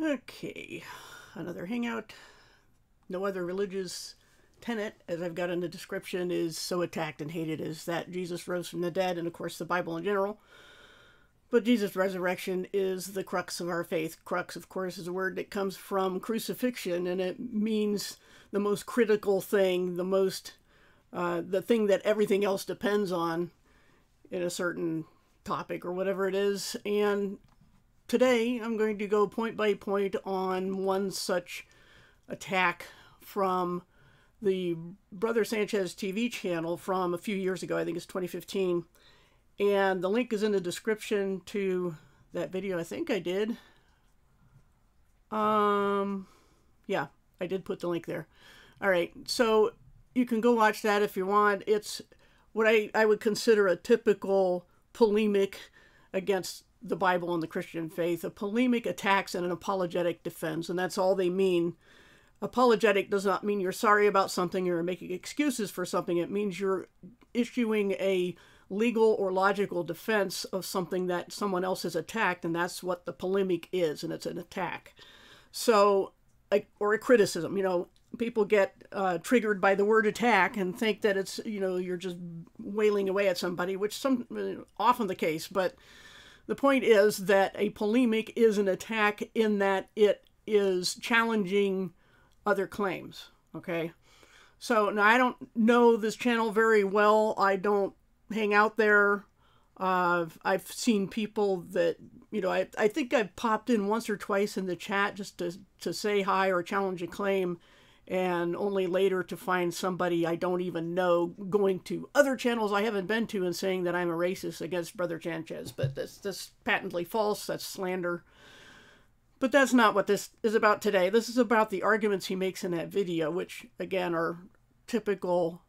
Okay, another hangout. No other religious tenet, as I've got in the description, is so attacked and hated as that Jesus rose from the dead, and of course the Bible in general. But Jesus' resurrection is the crux of our faith. Crux, of course, is a word that comes from crucifixion, and it means the most critical thing, the thing that everything else depends on in a certain topic or whatever it is. And today I'm going to go point by point on one such attack from the Brother Sanchez TV channel from a few years ago. I think it's 2015. And the link is in the description to that video. I think I did. Yeah, I did put the link there. All right, so you can go watch that if you want. It's what I would consider a typical polemic against the Bible and the Christian faith. A polemic attacks and an apologetic defense, and that's all they mean. Apologetic does not mean you're sorry about something or making excuses for something. It means you're issuing a legal or logical defense of something that someone else has attacked, and that's what the polemic is, and it's an attack. So, or a criticism. You know, people get triggered by the word attack and think that it's, you know, you're just wailing away at somebody, which often the case. But the point is that a polemic is an attack in that it is challenging other claims. Okay, so now I don't know this channel very well. I don't hang out there. I've seen people that, you know, I think I've popped in once or twice in the chat just to say hi or challenge a claim, and only later to find somebody I don't even know going to other channels I haven't been to and saying that I'm a racist against Brother Sanchez. But that's patently false. That's slander. But that's not what this is about today. This is about the arguments he makes in that video, which, again, are typical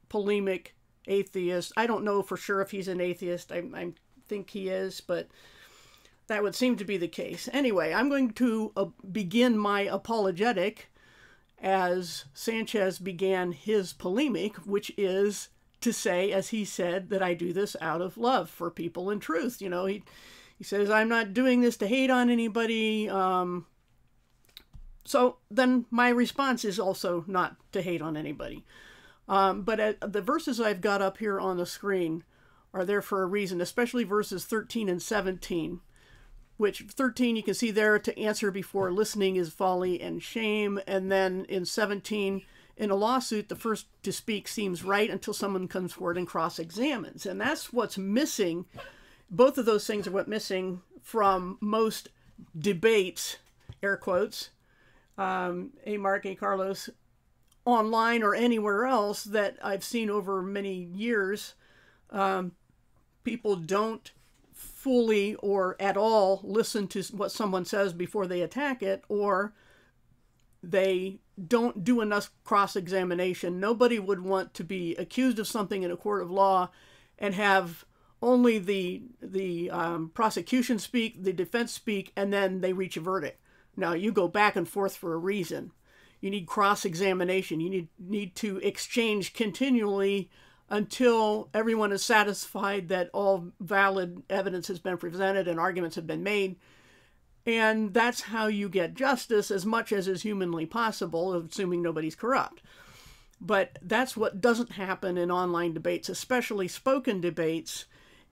polemic atheist. I don't know for sure if he's an atheist. I think he is, but that would seem to be the case. Anyway, I'm going to begin my apologetic as Sanchez began his polemic, which is to say, as he said, that I do this out of love for people and truth. You know, he says, I'm not doing this to hate on anybody. So then my response is also not to hate on anybody. But the verses I've got up here on the screen are there for a reason, especially verses 13 and 17, which 13 you can see there, to answer before listening is folly and shame. And then in 17, in a lawsuit, the first to speak seems right until someone comes forward and cross-examines. And that's what's missing. Both of those things are what's missing from most debates, air quotes, Mark, Carlos, online or anywhere else that I've seen over many years. People don't fully or at all listen to what someone says before they attack it, or they don't do enough cross-examination. Nobody would want to be accused of something in a court of law and have only the prosecution speak, the defense speak, and then they reach a verdict. Now, you go back and forth for a reason. You need cross-examination. You need to exchange continually until everyone is satisfied that all valid evidence has been presented and arguments have been made. And that's how you get justice as much as is humanly possible, assuming nobody's corrupt. But that's what doesn't happen in online debates, especially spoken debates.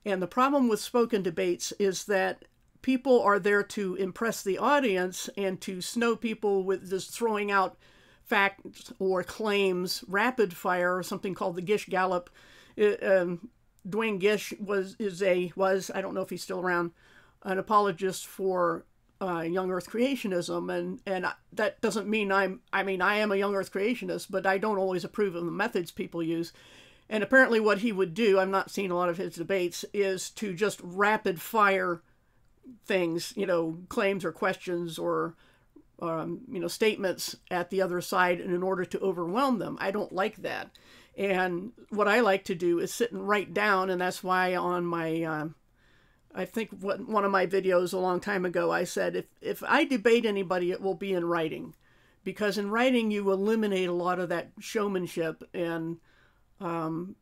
And the problem with spoken debates is that people are there to impress the audience and to snow people with just throwing out facts or claims, rapid fire, or something called the Gish Gallop. Dwayne Gish was, I don't know if he's still around, an apologist for young earth creationism. And that doesn't mean I am a young earth creationist, but I don't always approve of the methods people use. And apparently what he would do, I've not seen a lot of his debates, is to just rapid fire things, you know, claims or questions or, you know, statements at the other side in order to overwhelm them. I don't like that. And what I like to do is sit and write down, and that's why on my, I think one of my videos a long time ago, I said, if I debate anybody, it will be in writing. Because in writing, you eliminate a lot of that showmanship and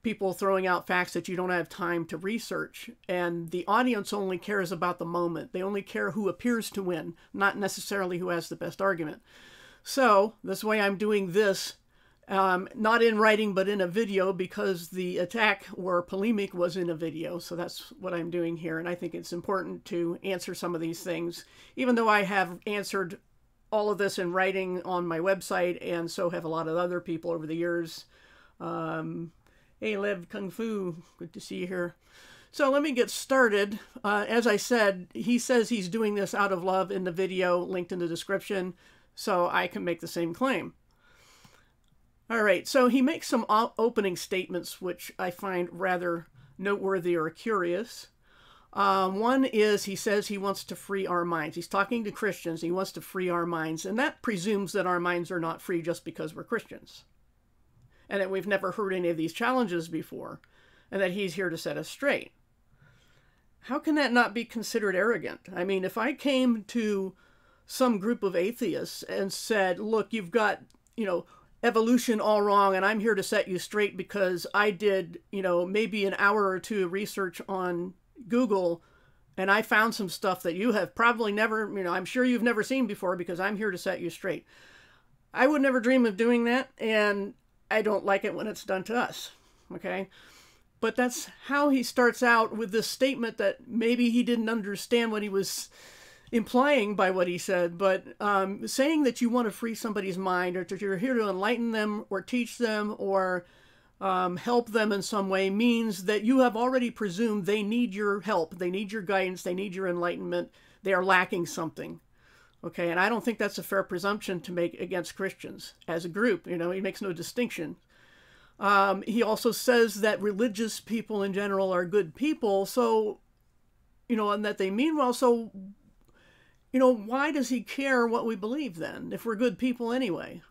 people throwing out facts that you don't have time to research. And the audience only cares about the moment. They only care who appears to win, not necessarily who has the best argument. So this way I'm doing this, not in writing, but in a video, because the attack or polemic was in a video. So that's what I'm doing here. And I think it's important to answer some of these things, even though I have answered all of this in writing on my website, and so have a lot of other people over the years. Hey, Lev Kung Fu, good to see you here. So let me get started. As I said, he says he's doing this out of love in the video linked in the description, so I can make the same claim. All right, so he makes some opening statements which I find rather noteworthy or curious. One is he says he wants to free our minds. He's talking to Christians. He wants to free our minds, and that presumes that our minds are not free just because we're Christians, and that we've never heard any of these challenges before, and that he's here to set us straight. How can that not be considered arrogant? I mean, if I came to some group of atheists and said, look, you've got, evolution all wrong, and I'm here to set you straight because I did, maybe an hour or two of research on Google, and I found some stuff that you have probably never, I'm sure you've never seen before, because I'm here to set you straight. I would never dream of doing that, and I don't like it when it's done to us, okay? But that's how he starts out with this statement that maybe he didn't understand what he was implying by what he said, but saying that you want to free somebody's mind, or that you're here to enlighten them or teach them or help them in some way, means that you have already presumed they need your help, they need your guidance, they need your enlightenment, they are lacking something. Okay, and I don't think that's a fair presumption to make against Christians as a group. He makes no distinction. He also says that religious people in general are good people, so, and that they mean well. So, why does he care what we believe then, if we're good people anyway?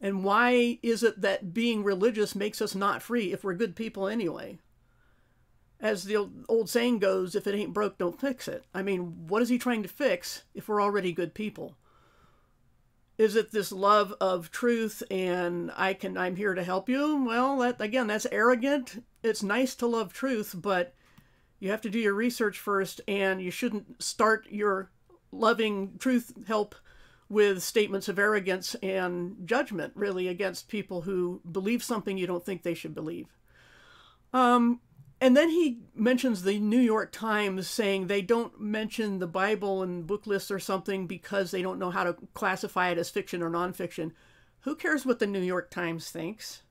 And why is it that being religious makes us not free if we're good people anyway? As the old saying goes, if it ain't broke, don't fix it. I mean, what is he trying to fix if we're already good people? Is it this love of truth and I'm here to help you? Well, that's arrogant. It's nice to love truth, but you have to do your research first, and you shouldn't start your loving truth help with statements of arrogance and judgment, really, against people who believe something you don't think they should believe. And then he mentions the New York Times saying they don't mention the Bible in book lists or something because they don't know how to classify it as fiction or nonfiction. Who cares what the New York Times thinks?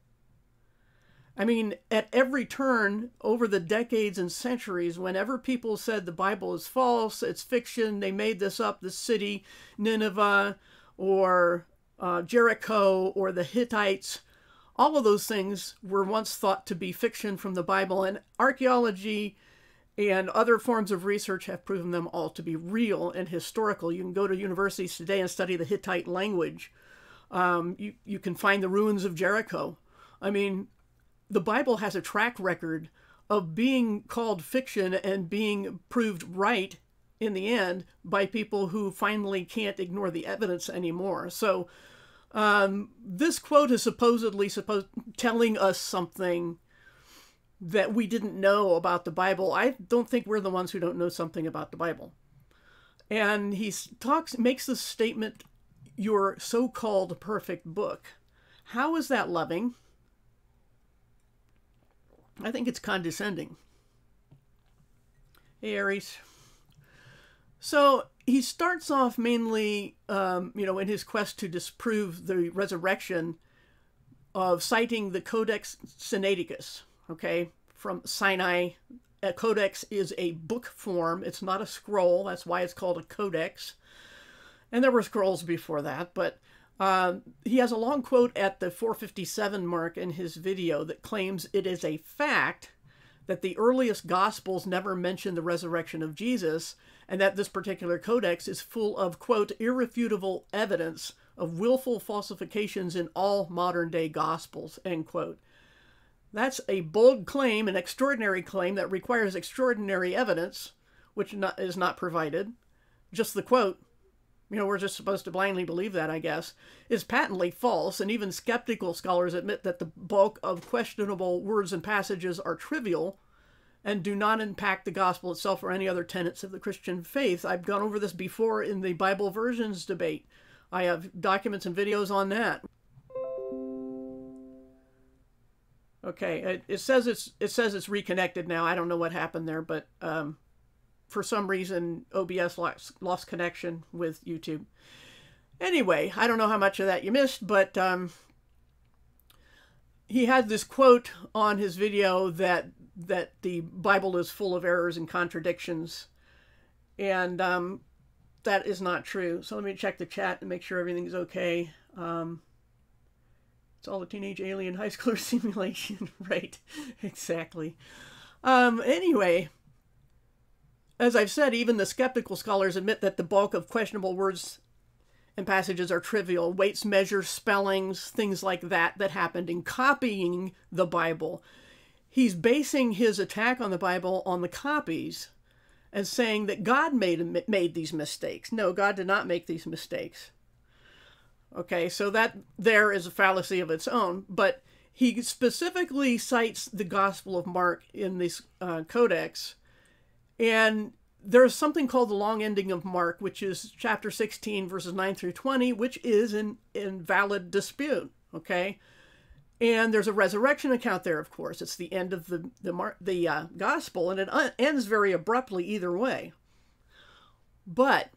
I mean, at every turn over the decades and centuries, whenever people said the Bible is false, it's fiction, they made this up, the city, Nineveh, or Jericho, or the Hittites, all of those things were once thought to be fiction from the Bible, and archaeology and other forms of research have proven them all to be real and historical. You can go to universities today and study the Hittite language. You can find the ruins of Jericho. I mean, the Bible has a track record of being called fiction and being proved right in the end by people who finally can't ignore the evidence anymore. So this quote is supposedly telling us something that we didn't know about the Bible. I don't think we're the ones who don't know something about the Bible. And he makes the statement, your so-called perfect book. How is that loving? I think it's condescending. Hey, Aries. So he starts off mainly, in his quest to disprove the resurrection, of citing the Codex Sinaiticus, okay, from Sinai. A codex is a book form. It's not a scroll. That's why it's called a codex. And there were scrolls before that, but he has a long quote at the 457 mark in his video that claims it is a fact that the earliest Gospels never mention the resurrection of Jesus, and that this particular codex is full of, quote, irrefutable evidence of willful falsifications in all modern-day Gospels, end quote. That's a bold claim, an extraordinary claim that requires extraordinary evidence, which is not provided. Just the quote we're just supposed to blindly believe that, I guess, is patently false, and even skeptical scholars admit that the bulk of questionable words and passages are trivial and do not impact the gospel itself or any other tenets of the Christian faith. I've gone over this before in the Bible versions debate. I have documents and videos on that. Okay, it says it's reconnected now. I don't know what happened there, but for some reason OBS lost connection with YouTube. Anyway, I don't know how much of that you missed, but he had this quote on his video that the Bible is full of errors and contradictions, and that is not true. So let me check the chat and make sure everything's okay. It's all a teenage alien high schooler simulation. Right, exactly. Anyway, as I've said, even the skeptical scholars admit that the bulk of questionable words and passages are trivial. Weights, measures, spellings, things like that happened in copying the Bible. He's basing his attack on the Bible on the copies and saying that God made these mistakes. No, God did not make these mistakes. Okay, so that there is a fallacy of its own, but he specifically cites the Gospel of Mark in this codex, and there's something called the long ending of Mark, which is chapter 16, verses 9 through 20, which is in valid dispute, okay? And there's a resurrection account there, of course. It's the end of the Gospel, and it ends very abruptly either way. But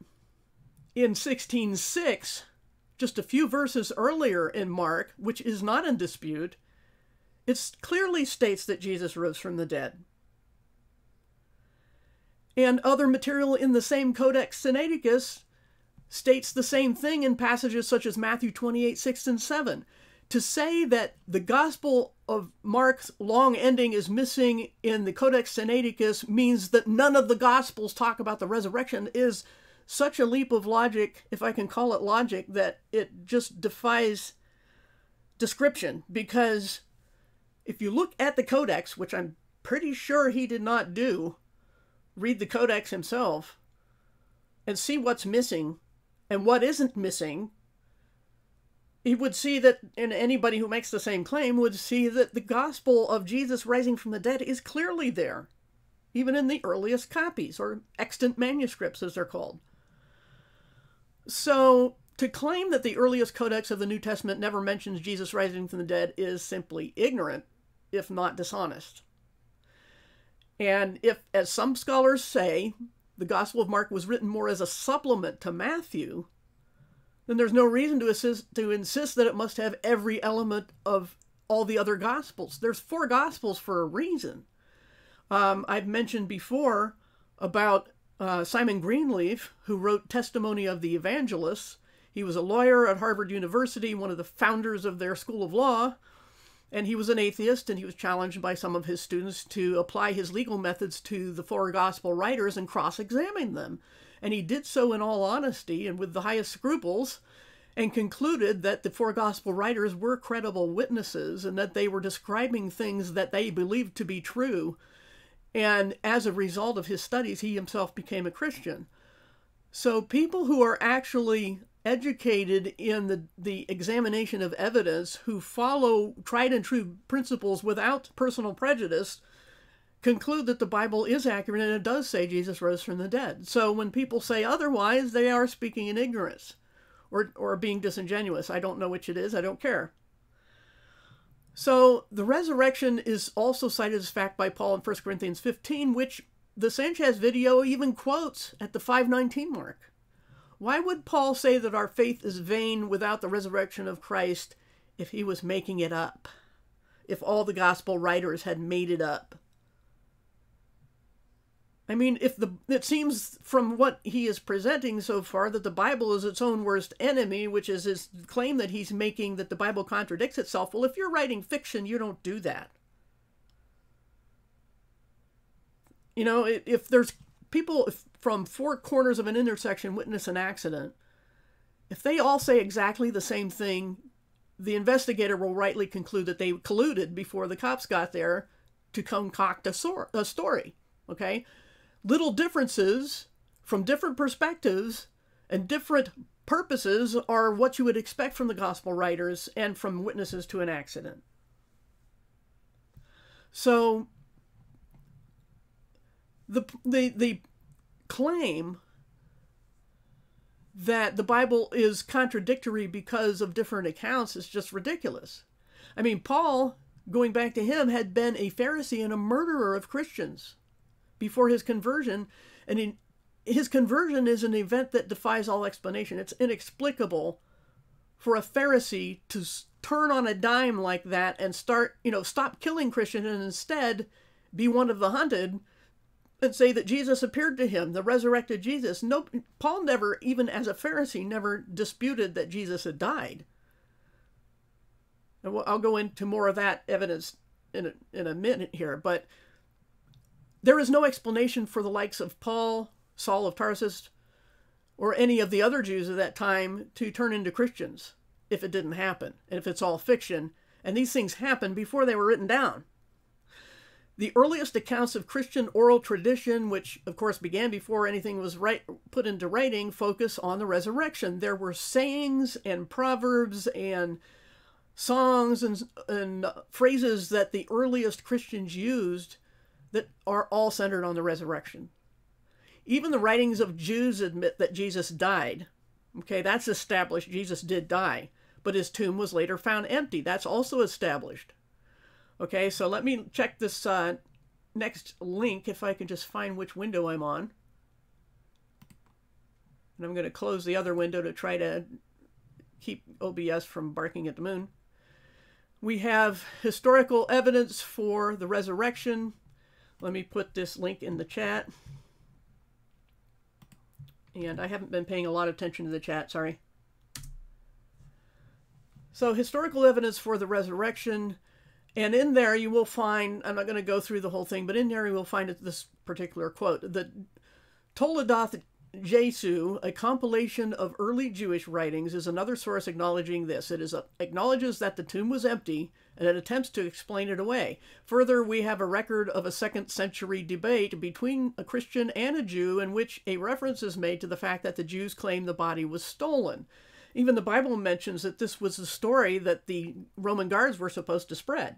in 16:6, just a few verses earlier in Mark, which is not in dispute, it clearly states that Jesus rose from the dead. And other material in the same Codex Sinaiticus states the same thing in passages such as Matthew 28, 6 and 7. To say that the Gospel of Mark's long ending is missing in the Codex Sinaiticus means that none of the Gospels talk about the resurrection is such a leap of logic, if I can call it logic, that it just defies description. Because if you look at the Codex, which I'm pretty sure he did not do, read the Codex himself, and see what's missing and what isn't missing, he would see that, and anybody who makes the same claim would see that the gospel of Jesus rising from the dead is clearly there, even in the earliest copies, or extant manuscripts as they're called. So to claim that the earliest codex of the New Testament never mentions Jesus rising from the dead is simply ignorant, if not dishonest. And if, as some scholars say, the Gospel of Mark was written more as a supplement to Matthew, then there's no reason to insist that it must have every element of all the other Gospels. There's 4 Gospels for a reason. I've mentioned before about Simon Greenleaf, who wrote Testimony of the Evangelists. He was a lawyer at Harvard University, one of the founders of their School of Law, and he was an atheist, and he was challenged by some of his students to apply his legal methods to the 4 Gospel writers and cross-examine them. And he did so in all honesty and with the highest scruples, and concluded that the 4 Gospel writers were credible witnesses and that they were describing things that they believed to be true. And as a result of his studies, he himself became a Christian. So people who are actually educated in the examination of evidence, who follow tried and true principles without personal prejudice, conclude that the Bible is accurate and it does say Jesus rose from the dead. So when people say otherwise, they are speaking in ignorance or being disingenuous. I don't know which it is. I don't care. So the resurrection is also cited as fact by Paul in 1 Corinthians 15, which the Sanchez video even quotes at the 5:19 mark. Why would Paul say that our faith is vain without the resurrection of Christ if he was making it up? If all the gospel writers had made it up? I mean, it seems from what he is presenting so far that the Bible is its own worst enemy, which is his claim that he's making that the Bible contradicts itself. Well, if you're writing fiction, you don't do that. You know, if there's people from 4 corners of an intersection witness an accident, if they all say exactly the same thing, the investigator will rightly conclude that they colluded before the cops got there to concoct a story, okay? Little differences from different perspectives And different purposes are what you would expect from the gospel writers and from witnesses to an accident. So the claim that the Bible is contradictory because of different accounts is just ridiculous. I mean, Paul, going back to him, had been a Pharisee and a murderer of Christians before his conversion, and his conversion is an event that defies all explanation. It's inexplicable for a Pharisee to turn on a dime like that and stop killing Christians and instead be one of the hunted and say that Jesus appeared to him, the resurrected Jesus. No, Paul never, even as a Pharisee, never disputed that Jesus had died. And I'll go into more of that evidence in a minute here, but there is no explanation for the likes of Paul, Saul of Tarsus, or any of the other Jews of that time to turn into Christians if it didn't happen, and if it's all fiction. And these things happened before they were written down. The earliest accounts of Christian oral tradition, which of course began before anything was put into writing, focus on the resurrection. There were sayings and proverbs and songs and phrases that the earliest Christians used that are all centered on the resurrection. Even the writings of Jews admit that Jesus died. Okay, that's established. Jesus did die, but his tomb was later found empty. That's also established. Okay, so let me check this next link, if I can just find which window I'm on. And I'm going to close the other window to try to keep OBS from barking at the moon. We have historical evidence for the resurrection. Let me put this link in the chat. And I haven't been paying a lot of attention to the chat, sorry. So historical evidence for the resurrection. And in there you will find, I'm not going to go through the whole thing, but in there you will find this particular quote. The Toledoth Jesu, a compilation of early Jewish writings, is another source acknowledging this. It acknowledges that the tomb was empty, and it attempts to explain it away. Further, we have a record of a 2nd century debate between a Christian and a Jew in which a reference is made to the fact that the Jews claimed the body was stolen. Even the Bible mentions that this was the story that the Roman guards were supposed to spread.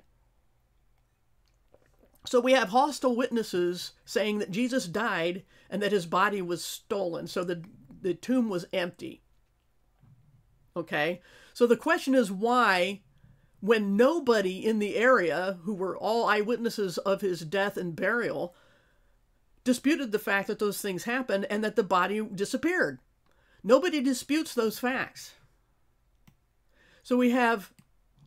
So we have hostile witnesses saying that Jesus died and that his body was stolen. So the tomb was empty. Okay? So the question is why, when nobody in the area, who were all eyewitnesses of his death and burial, disputed the fact that those things happened and that the body disappeared. Nobody disputes those facts. So we have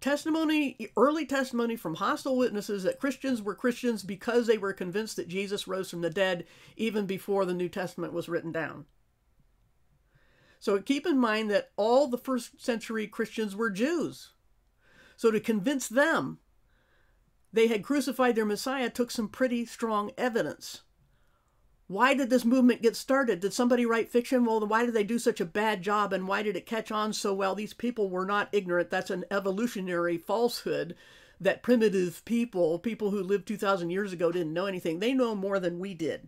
testimony, early testimony from hostile witnesses that Christians were Christians because they were convinced that Jesus rose from the dead even before the New Testament was written down. So keep in mind that all the 1st century Christians were Jews. So to convince them they had crucified their Messiah took some pretty strong evidence. Why did this movement get started? Did somebody write fiction? Well, why did they do such a bad job, and why did it catch on so well? These people were not ignorant. That's an evolutionary falsehood that primitive people who lived 2,000 years ago, didn't know anything. They know more than we did.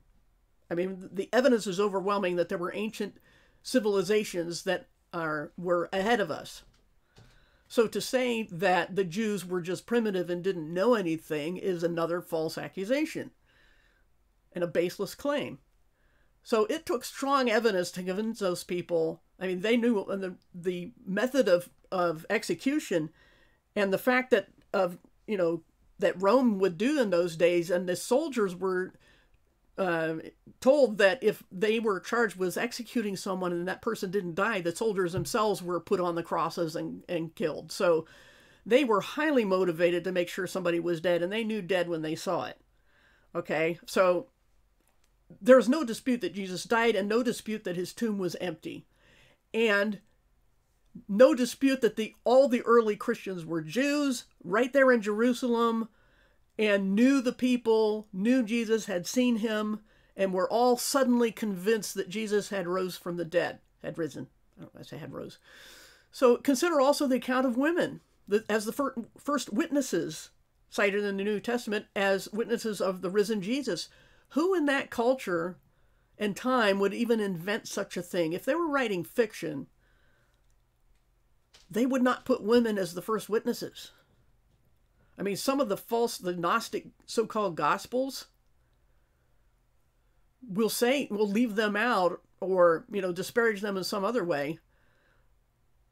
I mean, the evidence is overwhelming that there were ancient civilizations that were ahead of us. So to say that the Jews were just primitive and didn't know anything is another false accusation and a baseless claim. So it took strong evidence to convince those people. I mean, they knew the method of execution and the fact that that Rome would do in those days, and the soldiers were told that if they were charged with executing someone and that person didn't die, the soldiers themselves were put on the crosses and killed. So they were highly motivated to make sure somebody was dead, and they knew dead when they saw it. Okay, so there's no dispute that Jesus died, and no dispute that his tomb was empty. And no dispute that all the early Christians were Jews right there in Jerusalem and knew the people, knew Jesus, had seen him, and were all suddenly convinced that Jesus had risen from the dead. Had risen. I don't know, I say had rose. So consider also the account of women as the first witnesses cited in the New Testament as witnesses of the risen Jesus. Who in that culture and time would even invent such a thing. If they were writing fiction, they would not put women as the first witnesses. I mean, some of the Gnostic so-called Gospels will leave them out or, disparage them in some other way.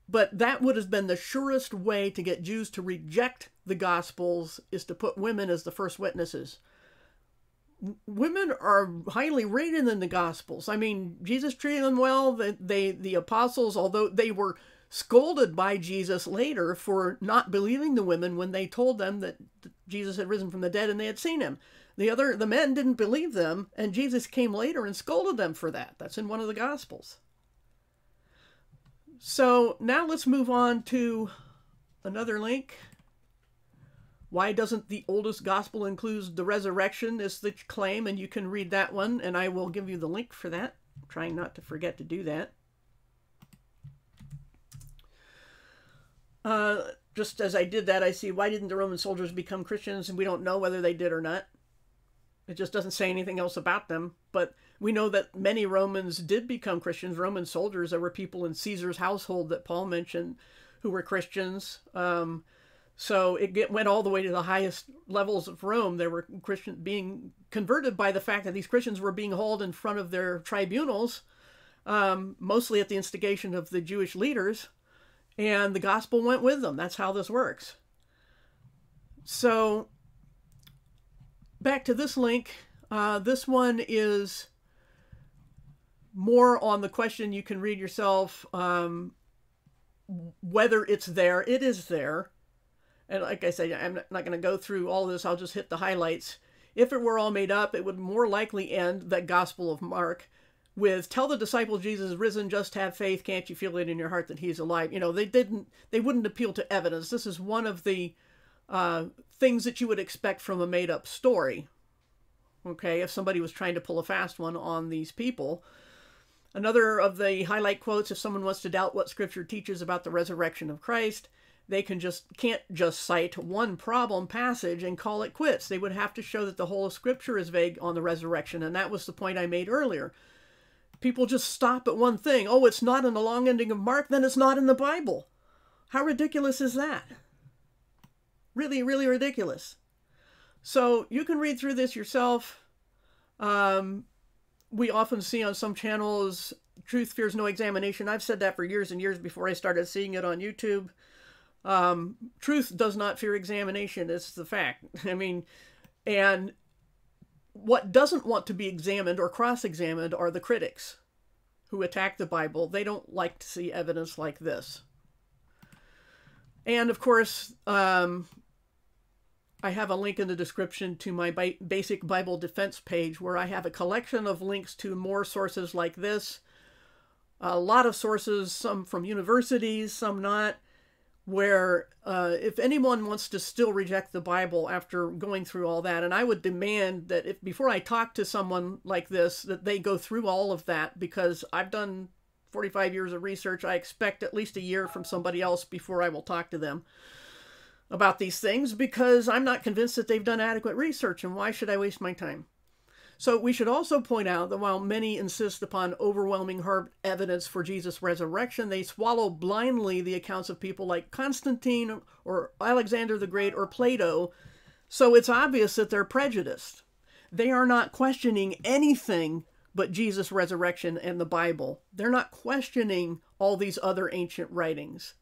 But that would have been the surest way to get Jews to reject the Gospels, is to put women as the first witnesses. Women are highly rated in the Gospels. I mean, Jesus treated them well. The apostles, although they were scolded by Jesus later for not believing the women when they told them that Jesus had risen from the dead and they had seen him. The men didn't believe them, and Jesus came later and scolded them for that. That's in one of the Gospels. So now let's move on to another link. Why doesn't the oldest gospel include the resurrection is the claim, and you can read that one, and I will give you the link for that. I'm trying not to forget to do that. Just as I did that, I see, why didn't the Roman soldiers become Christians? And we don't know whether they did or not. It just doesn't say anything else about them. But we know that many Romans did become Christians. Roman soldiers, there were people in Caesar's household that Paul mentioned who were Christians. So it went all the way to the highest levels of Rome. There were Christians being converted by the fact that these Christians were being hauled in front of their tribunals, mostly at the instigation of the Jewish leaders, and the gospel went with them. That's how this works. So back to this link. This one is more on the question you can read yourself, whether it's there. It is there. And like I said, I'm not going to go through all this. I'll just hit the highlights. If it were all made up, it would more likely end that Gospel of Mark with, tell the disciples Jesus is risen, just have faith. Can't you feel it in your heart that he's alive? They wouldn't appeal to evidence. This is one of the things that you would expect from a made up story. Okay, if somebody was trying to pull a fast one on these people. Another of the highlight quotes, if someone wants to doubt what Scripture teaches about the resurrection of Christ, they can't just cite one problem passage and call it quits. They would have to show that the whole of Scripture is vague on the resurrection, and that was the point I made earlier. People just stop at one thing. Oh, it's not in the long ending of Mark, then it's not in the Bible. How ridiculous is that? Really, really ridiculous. So you can read through this yourself. We often see on some channels, truth fears no examination. I've said that for years and years before I started seeing it on YouTube. Truth does not fear examination. It's the fact. I mean, and what doesn't want to be examined or cross-examined are the critics who attack the Bible. They don't like to see evidence like this. And of course, I have a link in the description to my basic Bible defense page where I have a collection of links to more sources like this. A lot of sources, some from universities, some not, where if anyone wants to still reject the Bible after going through all that, and I would demand that if before I talk to someone like this, that they go through all of that, because I've done 45 years of research. I expect at least a year from somebody else before I will talk to them about these things, because I'm not convinced that they've done adequate research, and why should I waste my time? So we should also point out that while many insist upon overwhelming hard evidence for Jesus' resurrection, they swallow blindly the accounts of people like Constantine or Alexander the Great or Plato, so it's obvious that they're prejudiced. They are not questioning anything but Jesus' resurrection and the Bible. They're not questioning all these other ancient writings.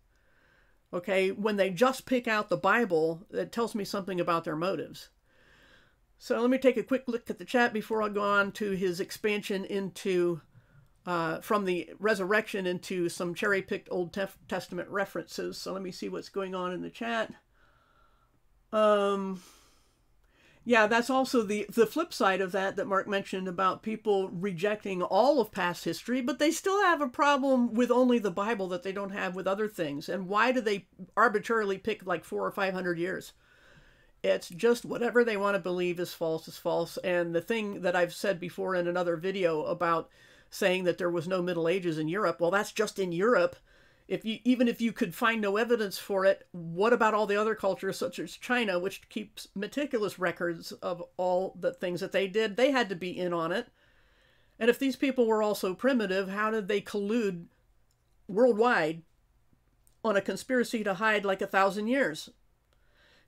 Okay, when they just pick out the Bible, it tells me something about their motives. So let me take a quick look at the chat before I go on to his expansion into, from the resurrection into some cherry-picked Old Testament references. So let me see what's going on in the chat. Yeah, that's also the flip side of that Mark mentioned about people rejecting all of past history, but they still have a problem with only the Bible that they don't have with other things. And why do they arbitrarily pick like 400 or 500 years? It's just whatever they want to believe is false. And the thing that I've said before in another video about saying that there was no Middle Ages in Europe, well, that's just in Europe. Even if you could find no evidence for it, what about all the other cultures such as China, which keeps meticulous records of all the things that they did? They had to be in on it. And if these people were also primitive, how did they collude worldwide on a conspiracy to hide like 1,000 years?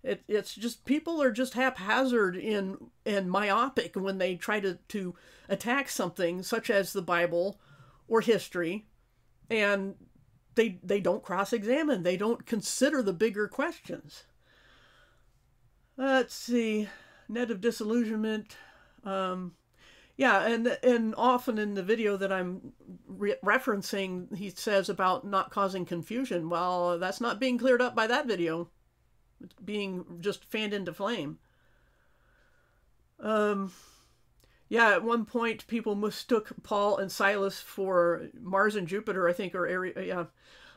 It's just, people are just haphazard and myopic when they try to attack something such as the Bible or history, and they don't cross-examine. They don't consider the bigger questions. Let's see. Net of disillusionment. Yeah, and often in the video that I'm referencing, he says about not causing confusion. Well, that's not being cleared up by that video. It's being just fanned into flame. Yeah, at one point people mistook Paul and Silas for Mars and Jupiter, I think, or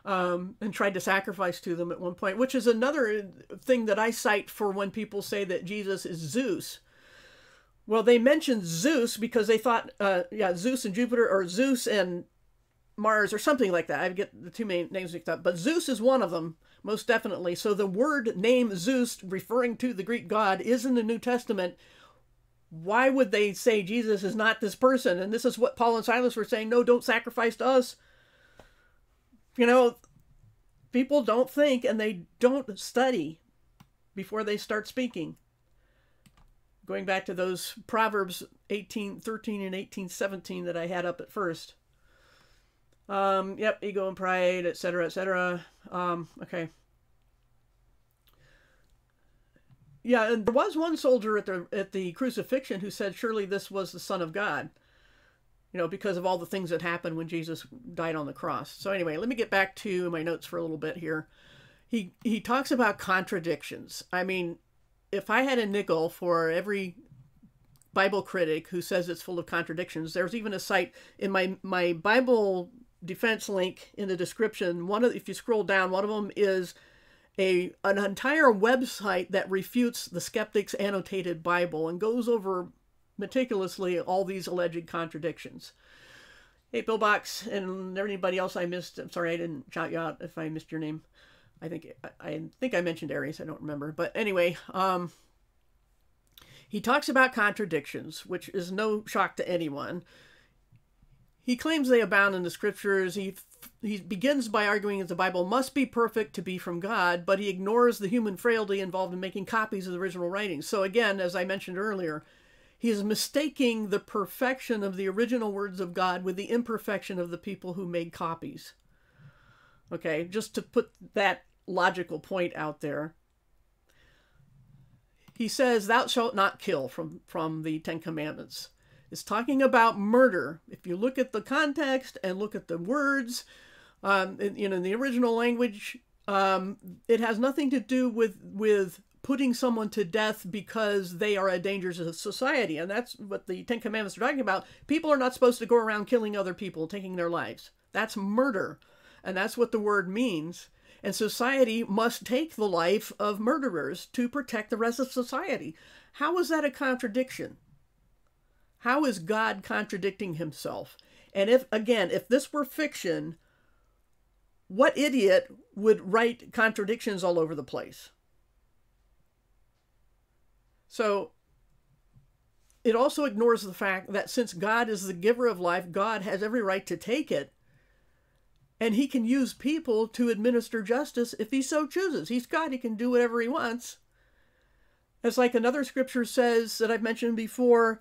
and tried to sacrifice to them at one point, which is another thing that I cite for when people say that Jesus is Zeus. Well, they mentioned Zeus because they thought, Zeus and Jupiter, or Zeus and Mars, or something like that. I get the two main names mixed up, but Zeus is one of them, most definitely. So the word name Zeus, referring to the Greek god, is in the New Testament. Why would they say Jesus is not this person? And this is what Paul and Silas were saying. No, don't sacrifice to us. You know, people don't think and they don't study before they start speaking. Going back to those Proverbs 18:13 and 18:17 that I had up at first. Yep, ego and pride, etc., etc. Okay. Yeah, and there was one soldier at the crucifixion who said, surely this was the Son of God. You know, because of all the things that happened when Jesus died on the cross. So anyway, let me get back to my notes for a little bit here. He talks about contradictions. I mean, if I had a nickel for every Bible critic who says it's full of contradictions, there's even a site in my Bible defense link in the description. If you scroll down, one of them is an entire website that refutes the Skeptic's Annotated Bible and goes over meticulously all these alleged contradictions. Hey, Pillbox, and anybody else I missed. I'm sorry I didn't shout you out if I missed your name. I think I mentioned Aries. I don't remember. But anyway, he talks about contradictions, which is no shock to anyone. He claims they abound in the scriptures. He begins by arguing that the Bible must be perfect to be from God, but he ignores the human frailty involved in making copies of the original writings. So again, as I mentioned earlier, he is mistaking the perfection of the original words of God with the imperfection of the people who made copies. Okay, just to put that logical point out there. He says, thou shalt not kill from the Ten Commandments. It's talking about murder. If you look at the context and look at the words, in the original language, it has nothing to do with putting someone to death because they are a danger to society. And that's what the Ten Commandments are talking about. People are not supposed to go around killing other people, taking their lives. That's murder. And that's what the word means. And society must take the life of murderers to protect the rest of society. How is that a contradiction? How is God contradicting himself? And if this were fiction, what idiot would write contradictions all over the place? So it also ignores the fact that since God is the giver of life, God has every right to take it. And he can use people to administer justice if he so chooses. He's God, he can do whatever he wants. It's like another scripture says that I've mentioned before,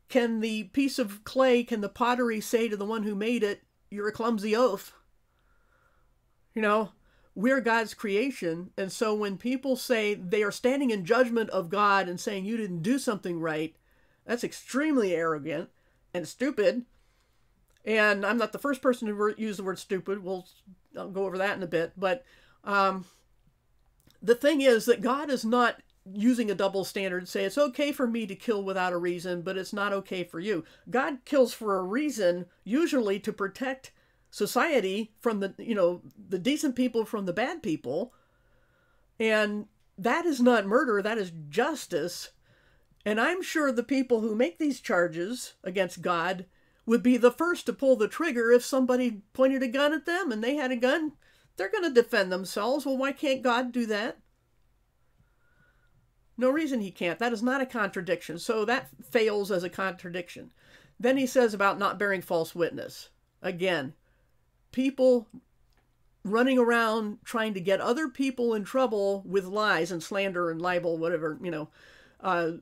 can the piece of clay, can the pottery say to the one who made it, you're a clumsy oaf? You know, we're God's creation. And so when people say they are standing in judgment of God and saying you didn't do something right, that's extremely arrogant and stupid. And I'm not the first person to use the word stupid. I'll go over that in a bit. But the thing is that God is not using a double standard to say it's okay for me to kill without a reason, but it's not okay for you. God kills for a reason, usually to protect society from the decent people from the bad people. And that is not murder, that is justice. And I'm sure the people who make these charges against God would be the first to pull the trigger if somebody pointed a gun at them and they had a gun. They're going to defend themselves. Well, why can't God do that? No reason he can't. That is not a contradiction. So that fails as a contradiction. Then he says about not bearing false witness. Again, people running around trying to get other people in trouble with lies and slander and libel, whatever,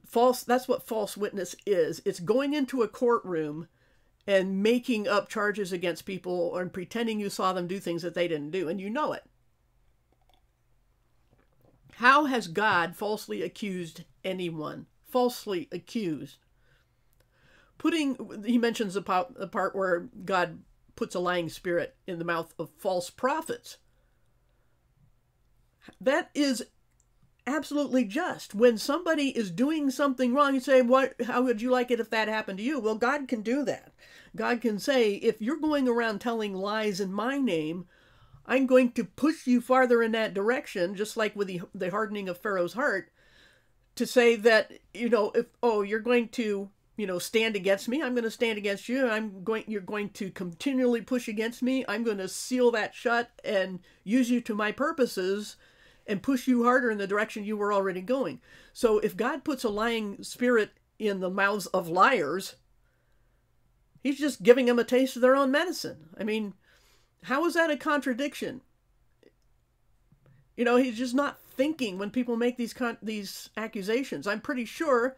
false. That's what false witness is. It's going into a courtroom and making up charges against people and pretending you saw them do things that they didn't do, and you know it. How has God falsely accused anyone? Falsely accused. He mentions the part where God puts a lying spirit in the mouth of false prophets. That is absolutely just. When somebody is doing something wrong, you say, how would you like it if that happened to you? Well, God can do that. God can say, if you're going around telling lies in my name, I'm going to push you farther in that direction, just like with the hardening of Pharaoh's heart, to say that, you're going to, stand against me, I'm going to stand against you, you're going to continually push against me, I'm going to seal that shut and use you to my purposes and push you harder in the direction you were already going. So if God puts a lying spirit in the mouths of liars, he's just giving them a taste of their own medicine. I mean, how is that a contradiction? He's just not thinking when people make these accusations. I'm pretty sure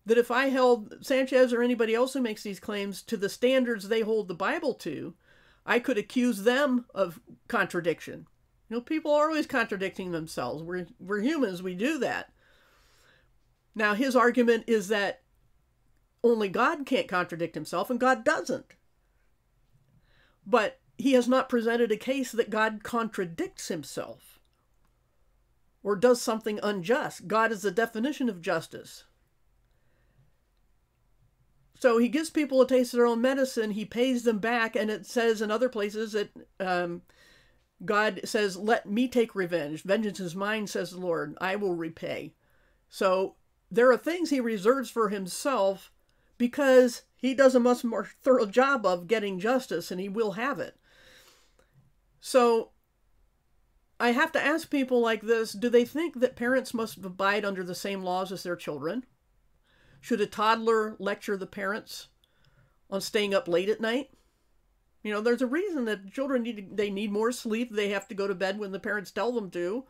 that if I held Sanchez or anybody else who makes these claims to the standards they hold the Bible to, I could accuse them of contradiction. People are always contradicting themselves. We're humans. We do that. Now, his argument is that only God can't contradict himself, and God doesn't. But he has not presented a case that God contradicts himself or does something unjust. God is the definition of justice. So he gives people a taste of their own medicine. He pays them back, and it says in other places that God says, let me take revenge. Vengeance is mine, says the Lord. I will repay. So there are things he reserves for himself because he does a much more thorough job of getting justice, and he will have it. So I have to ask people like this, do they think that parents must abide under the same laws as their children? Should a toddler lecture the parents on staying up late at night? There's a reason that children need more sleep. They have to go to bed when the parents tell them to,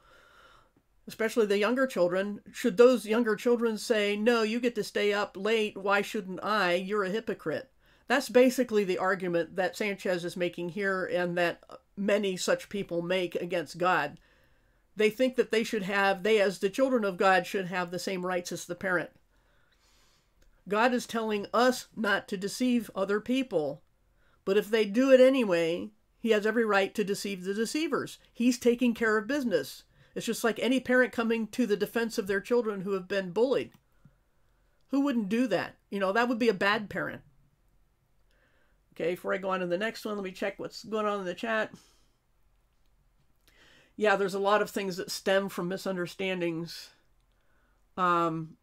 especially the younger children. Should those younger children say, no, you get to stay up late, why shouldn't I? You're a hypocrite. That's basically the argument that Sanchez is making here, and that many such people make against God. They think that they as the children of God should have the same rights as the parent. God is telling us not to deceive other people. But if they do it anyway, he has every right to deceive the deceivers. He's taking care of business. It's just like any parent coming to the defense of their children who have been bullied. Who wouldn't do that? That would be a bad parent. Okay, before I go on to the next one, let me check what's going on in the chat. Yeah, there's a lot of things that stem from misunderstandings. And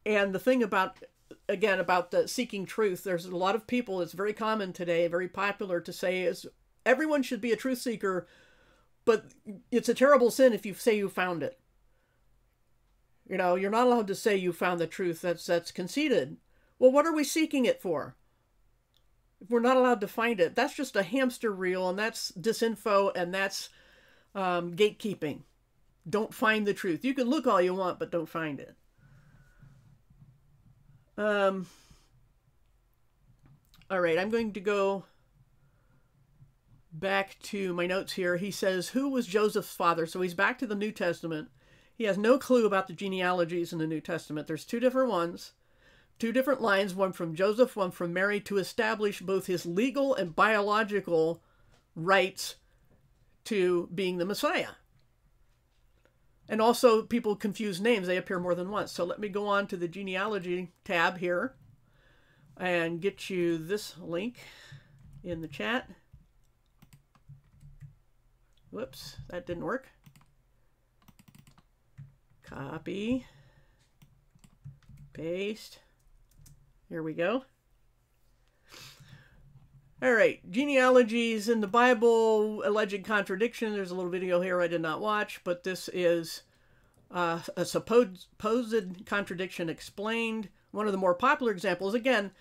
the thing about the seeking truth, there's a lot of people, it's very common today, very popular to say is everyone should be a truth seeker, but it's a terrible sin if you say you found it. You're not allowed to say you found the truth. That's conceited. Well, what are we seeking it for? If we're not allowed to find it, that's just a hamster wheel, and that's disinfo, and that's gatekeeping. Don't find the truth. You can look all you want, but don't find it. All right, I'm going to go back to my notes here. He says, who was Joseph's father? So he's back to the New Testament. He has no clue about the genealogies in the New Testament. There's two different ones, two different lines, one from Joseph, one from Mary, to establish both his legal and biological rights to being the Messiah. And also, people confuse names. They appear more than once. So let me go on to the genealogy tab here and get you this link in the chat. Whoops, that didn't work. Copy. Paste. Here we go. All right, genealogies in the Bible, alleged contradiction. There's a little video here I did not watch, but this is a supposed contradiction explained. One of the more popular examples, again,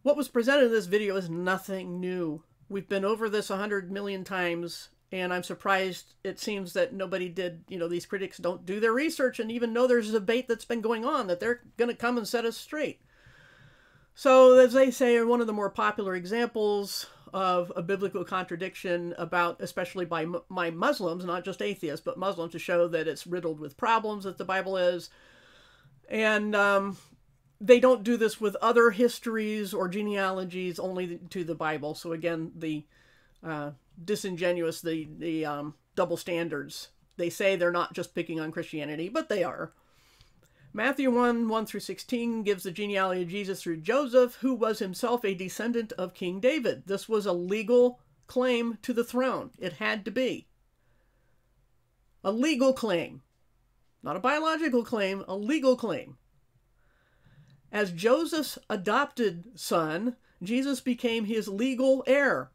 What was presented in this video is nothing new. We've been over this 100 million times, and I'm surprised it seems that nobody did, these critics don't do their research and even know there's a debate that's been going on, that they're going to come and set us straight. So, as they say, one of the more popular examples of a biblical contradiction about, especially by Muslims, not just atheists, but Muslims, to show that it's riddled with problems, that the Bible is. And they don't do this with other histories or genealogies, only to the Bible. So again, the disingenuous, the double standards. They say they're not just picking on Christianity, but they are. Matthew 1:1-16 gives the genealogy of Jesus through Joseph, who was himself a descendant of King David. This was a legal claim to the throne. It had to be. A legal claim. Not a biological claim, a legal claim. As Joseph's adopted son, Jesus became his legal heir.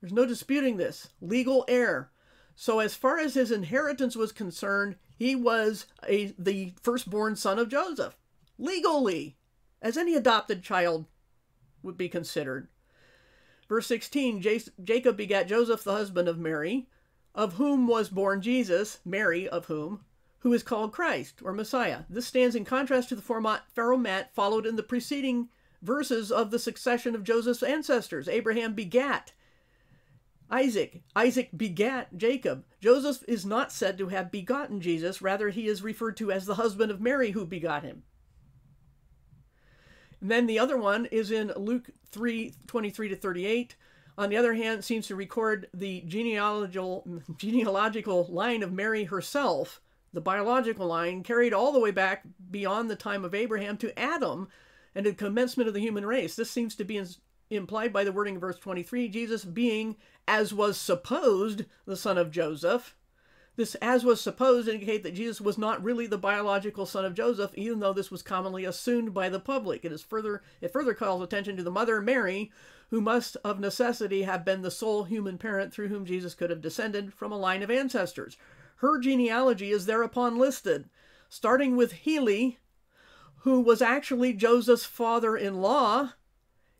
There's no disputing this. Legal heir. So as far as his inheritance was concerned, he was the firstborn son of Joseph. Legally. As any adopted child would be considered. Verse 16, Jacob begat Joseph, the husband of Mary, of whom was born Jesus, Mary of whom, who is called Christ, or Messiah. This stands in contrast to the format followed in the preceding verses of the succession of Joseph's ancestors. Abraham begat Isaac. Isaac begat Jacob. Joseph is not said to have begotten Jesus. Rather, he is referred to as the husband of Mary who begot him. And then the other one is in Luke 3:23-38. On the other hand, it seems to record the genealogical line of Mary herself, the biological line, carried all the way back beyond the time of Abraham to Adam and the commencement of the human race. This seems to be implied by the wording of verse 23, Jesus being, as was supposed, the son of Joseph. This as was supposed indicate that Jesus was not really the biological son of Joseph, even though this was commonly assumed by the public. It further calls attention to the mother Mary, who must of necessity have been the sole human parent through whom Jesus could have descended from a line of ancestors. Her genealogy is thereupon listed, starting with Heli, who was actually Joseph's father-in-law,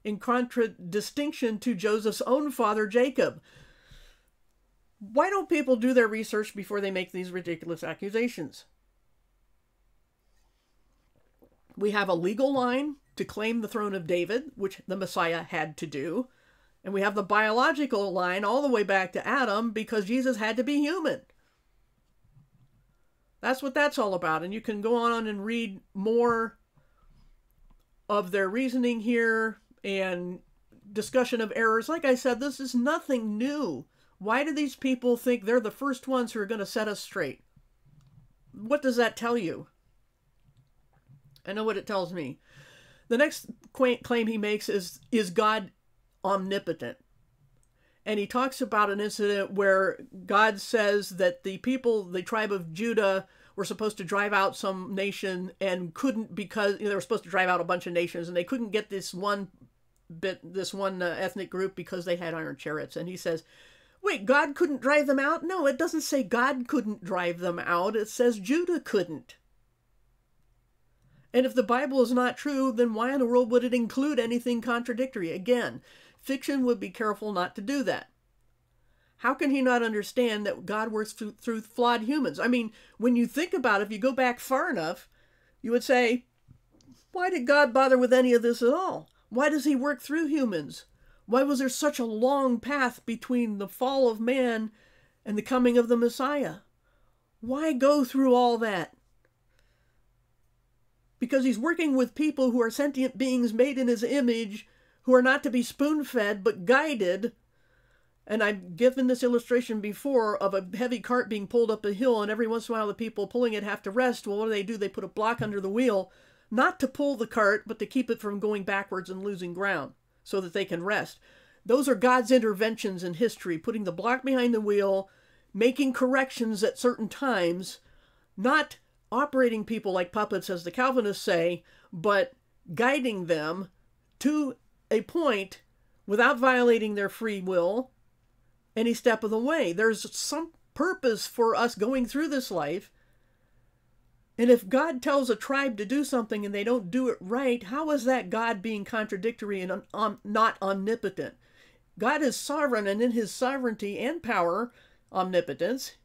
in contradistinction to Joseph's own father, Jacob. Why don't people do their research before they make these ridiculous accusations? We have a legal line to claim the throne of David, which the Messiah had to do. And we have the biological line all the way back to Adam because Jesus had to be human. That's what that's all about. And you can go on and read more of their reasoning here and discussion of errors. Like I said, this is nothing new. Why do these people think they're the first ones who are going to set us straight? What does that tell you? I know what it tells me. The next claim he makes is God omnipotent? And he talks about an incident where God says that the people, the tribe of Judah, were supposed to drive out some nation and couldn't because they were supposed to drive out a bunch of nations and they couldn't get this one ethnic group because they had iron chariots. And he says, wait, God couldn't drive them out? No, it doesn't say God couldn't drive them out. It says Judah couldn't. And if the Bible is not true, then why in the world would it include anything contradictory? Again, fiction would be careful not to do that. How can he not understand that God works through flawed humans? I mean, when you think about it, if you go back far enough, you would say, why did God bother with any of this at all? Why does he work through humans? Why was there such a long path between the fall of man and the coming of the Messiah? Why go through all that? Because he's working with people who are sentient beings made in his image, who are not to be spoon-fed, but guided. And I've given this illustration before of a heavy cart being pulled up a hill, and every once in a while the people pulling it have to rest. Well, what do? They put a block under the wheel, not to pull the cart, but to keep it from going backwards and losing ground, so that they can rest. Those are God's interventions in history, putting the block behind the wheel, making corrections at certain times, not operating people like puppets, as the Calvinists say, but guiding them to a point without violating their free will any step of the way. There's some purpose for us going through this life. And if God tells a tribe to do something and they don't do it right, how is that God being contradictory and not omnipotent? God is sovereign, and in his sovereignty and power, omnipotence,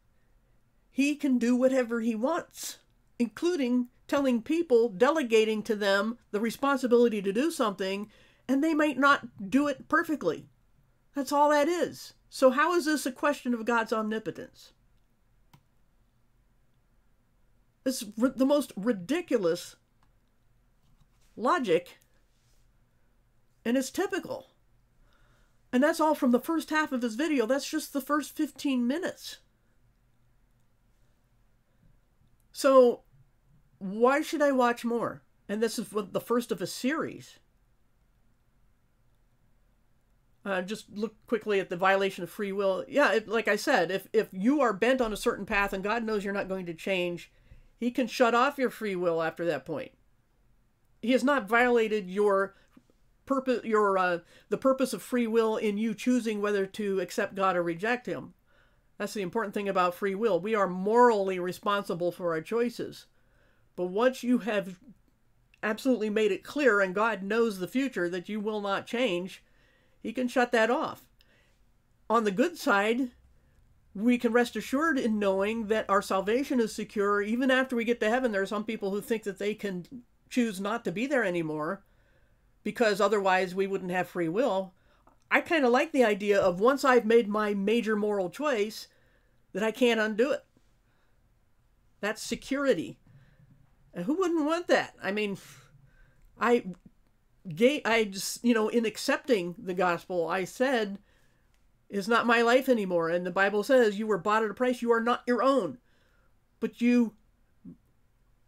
he can do whatever he wants, including telling people, delegating to them the responsibility to do something, and they might not do it perfectly. That's all that is. So how is this a question of God's omnipotence? It's the most ridiculous logic, and it's typical. And that's all from the first half of his video. That's just the first 15 minutes. So why should I watch more? And this is the first of a series. Just look quickly at the violation of free will. Yeah, like I said, if you are bent on a certain path and God knows you're not going to change, he can shut off your free will after that point. He has not violated your purpose, the purpose of free will in you choosing whether to accept God or reject him. That's the important thing about free will. We are morally responsible for our choices. But once you have absolutely made it clear, and God knows the future, that you will not change, he can shut that off. On the good side, we can rest assured in knowing that our salvation is secure. Even after we get to heaven, there are some people who think that they can choose not to be there anymore because otherwise we wouldn't have free will. I kind of like the idea of once I've made my major moral choice, that I can't undo it. That's security. And who wouldn't want that? I mean, I just, in accepting the gospel, I said, it's not my life anymore. And the Bible says you were bought at a price. You are not your own. But you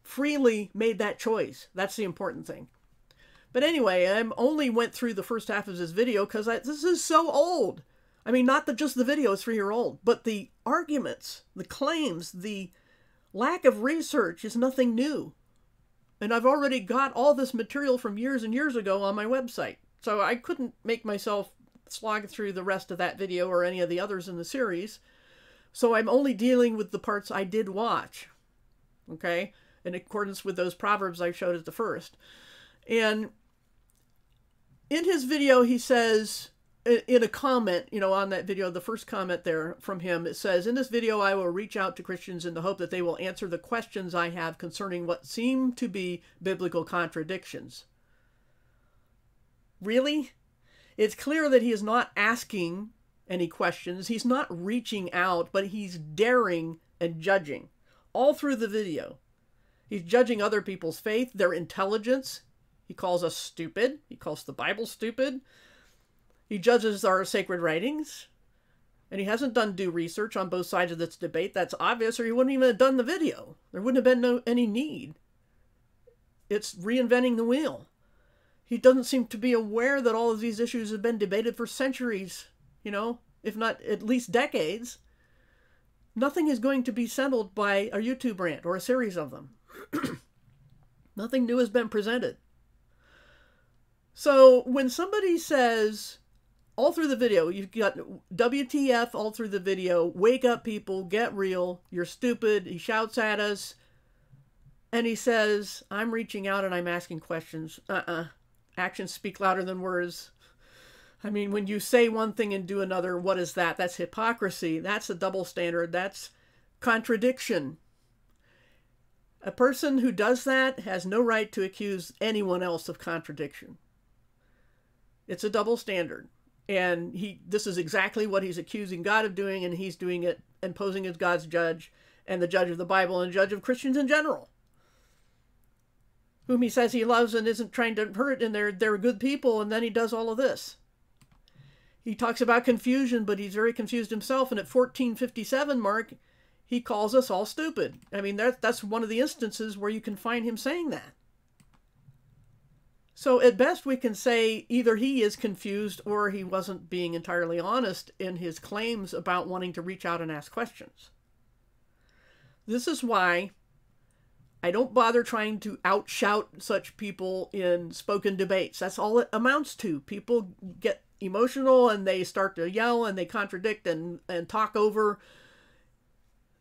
freely made that choice. That's the important thing. But anyway, I only went through the first half of this video because this is so old. I mean, not just the video is 3-year old, but the arguments, the claims, the lack of research is nothing new. And I've already got all this material from years and years ago on my website. So I couldn't make myself slog through the rest of that video or any of the others in the series. So I'm only dealing with the parts I did watch. Okay? In accordance with those proverbs I showed at the first. And in his video, he says, in a comment, on that video, the first comment there from him, it says, in this video, I will reach out to Christians in the hope that they will answer the questions I have concerning what seem to be biblical contradictions. Really? It's clear that he is not asking any questions. He's not reaching out, but he's daring and judging all through the video. He's judging other people's faith, their intelligence. He calls us stupid. He calls the Bible stupid. He judges our sacred writings. And he hasn't done due research on both sides of this debate. That's obvious, or he wouldn't even have done the video. There wouldn't have been any need. It's reinventing the wheel. He doesn't seem to be aware that all of these issues have been debated for centuries, if not at least decades. Nothing is going to be settled by a YouTube rant or a series of them. Nothing new has been presented. So when somebody says, all through the video, you've got WTF all through the video, wake up people, get real, you're stupid, he shouts at us, and he says, I'm reaching out and I'm asking questions. Actions speak louder than words. I mean, when you say one thing and do another, what is that? That's hypocrisy. That's a double standard. That's contradiction. A person who does that has no right to accuse anyone else of contradiction. It's a double standard. And this is exactly what he's accusing God of doing, and he's doing it and posing as God's judge and the judge of the Bible and judge of Christians in general, whom he says he loves and isn't trying to hurt, and they're good people, and then he does all of this. He talks about confusion, but he's very confused himself, and at 1457 mark, he calls us all stupid. I mean, that's one of the instances where you can find him saying that. So at best we can say either he is confused or he wasn't being entirely honest in his claims about wanting to reach out and ask questions. This is why I don't bother trying to outshout such people in spoken debates. That's all it amounts to. People get emotional and they start to yell and they contradict and talk over.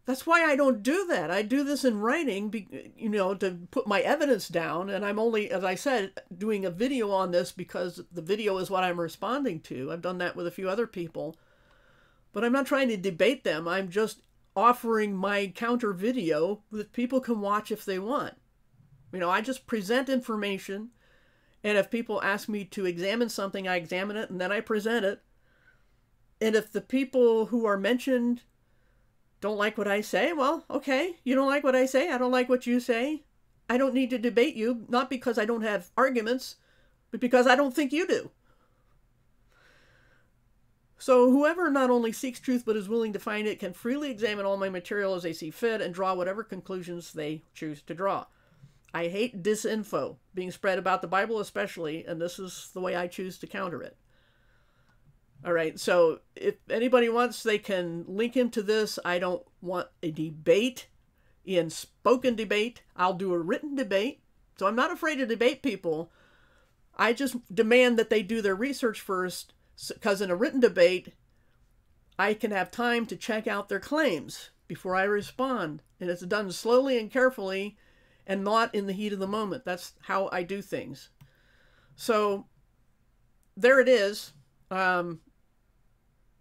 That's why I don't do that. I do this in writing, to put my evidence down. And I'm only, as I said, doing a video on this because the video is what I'm responding to. I've done that with a few other people. But I'm not trying to debate them. I'm just offering my counter video that people can watch if they want. I just present information. And if people ask me to examine something, I examine it and then I present it. And if the people who are mentioned don't like what I say, well, okay, you don't like what I say, I don't like what you say. I don't need to debate you, not because I don't have arguments, but because I don't think you do. So whoever not only seeks truth but is willing to find it can freely examine all my material as they see fit and draw whatever conclusions they choose to draw. I hate disinfo being spread about the Bible especially, and this is the way I choose to counter it. All right, so if anybody wants, they can link him to this. I don't want a debate in spoken debate. I'll do a written debate. So I'm not afraid to debate people. I just demand that they do their research first, because in a written debate, I can have time to check out their claims before I respond. And it's done slowly and carefully and not in the heat of the moment. That's how I do things. So there it is.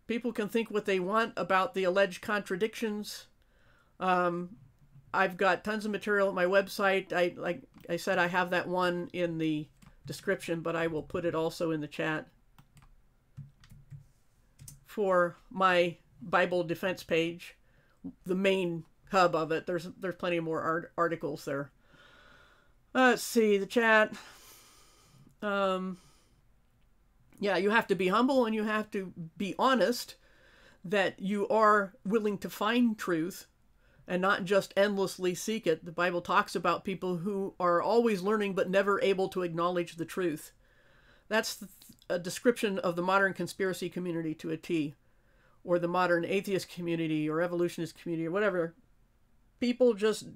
People can think what they want about the alleged contradictions. I've got tons of material at my website. Like I said, I have that one in the description, but I will put it also in the chat for my Bible defense page, the main hub of it. There's plenty of more articles there. Let's see the chat. Yeah, you have to be humble and you have to be honest that you are willing to find truth and not just endlessly seek it. The Bible talks about people who are always learning but never able to acknowledge the truth. That's a description of the modern conspiracy community to a T, or the modern atheist community or evolutionist community or whatever. People just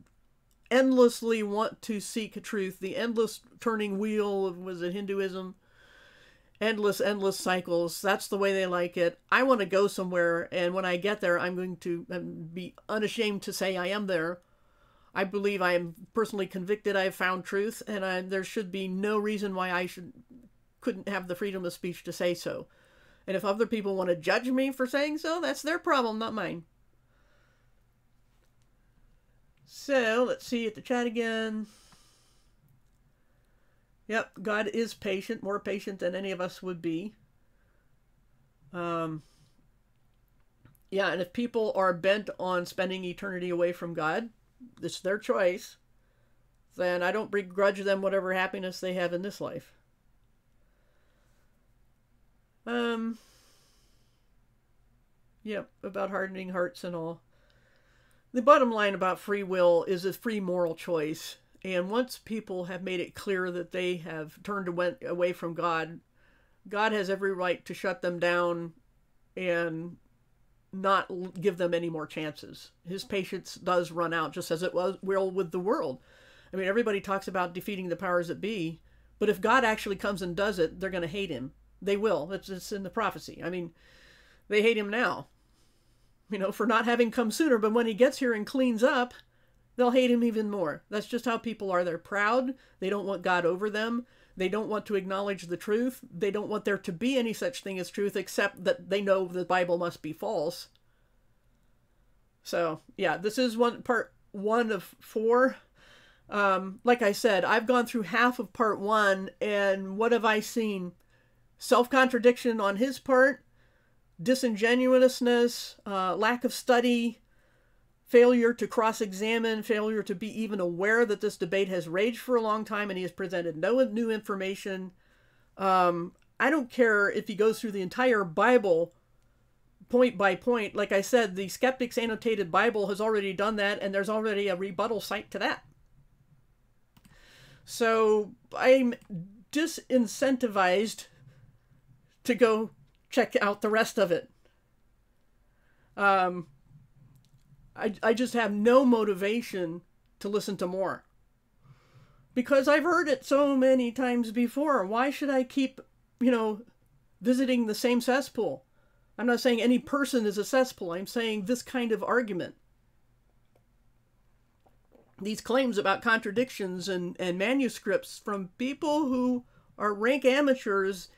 endlessly want to seek truth. The endless turning wheel of, was it Hinduism? Endless cycles. That's the way they like it. I want to go somewhere, and when I get there, I'm going to be unashamed to say I am there. I believe I am personally convicted I have found truth, and there should be no reason why I couldn't have the freedom of speech to say so. And if other people want to judge me for saying so, that's their problem, not mine. So, let's see at the chat again. Yep, God is patient, more patient than any of us would be. Yeah, and if people are bent on spending eternity away from God, it's their choice, then I don't begrudge them whatever happiness they have in this life. Yep, about hardening hearts and all. The bottom line about free will is a free moral choice. And once people have made it clear that they have turned away from God, God has every right to shut them down and not give them any more chances. His patience does run out, just as it will with the world. I mean, everybody talks about defeating the powers that be, but if God actually comes and does it, they're going to hate him. They will. It's in the prophecy. I mean, they hate him now, for not having come sooner. But when he gets here and cleans up, they'll hate him even more. That's just how people are. They're proud. They don't want God over them. They don't want to acknowledge the truth. They don't want there to be any such thing as truth, except that they know the Bible must be false. So, yeah, this is part one of 4. Like I said, I've gone through half of part 1, and what have I seen? Self-contradiction on his part, disingenuousness, lack of study, failure to cross-examine, failure to be even aware that this debate has raged for a long time and he has presented no new information. I don't care if he goes through the entire Bible point by point. Like I said, the Skeptic's Annotated Bible has already done that, and there's already a rebuttal site to that. So I'm disincentivized to go check out the rest of it. I just have no motivation to listen to more, because I've heard it so many times before. Why should I keep, visiting the same cesspool? I'm not saying any person is a cesspool. I'm saying this kind of argument. these claims about contradictions and manuscripts from people who are rank amateurs,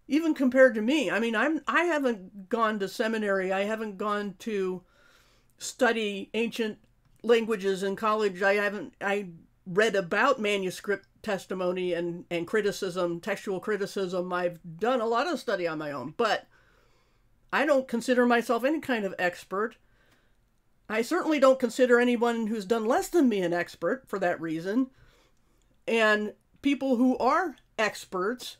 even compared to me. I mean, I haven't gone to seminary. I haven't gone to study ancient languages in college. I read about manuscript testimony and criticism, textual criticism. I've done a lot of study on my own, but I don't consider myself any kind of expert. I certainly don't consider anyone who's done less than me an expert for that reason. And people who are experts,